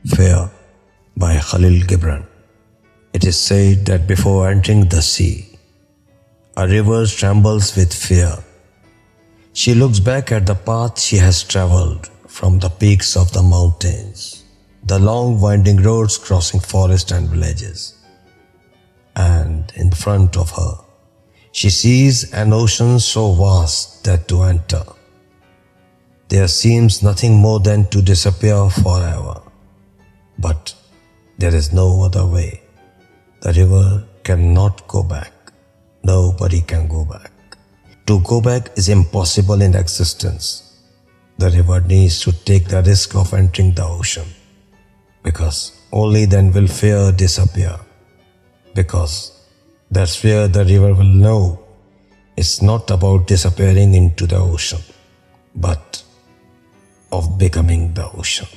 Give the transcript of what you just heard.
Fear by Kahlil Gibran. It is said that before entering the sea, a river trembles with fear. She looks back at the path she has traveled from the peaks of the mountains, the long winding roads crossing forests and villages. And in front of her, she sees an ocean so vast that to enter, there seems nothing more than to disappear forever. But there is no other way. The river cannot go back. Nobody can go back. To go back is impossible in existence. The river needs to take the risk of entering the ocean, because only then will fear disappear. Because that's where the river will know it's not about disappearing into the ocean, but of becoming the ocean.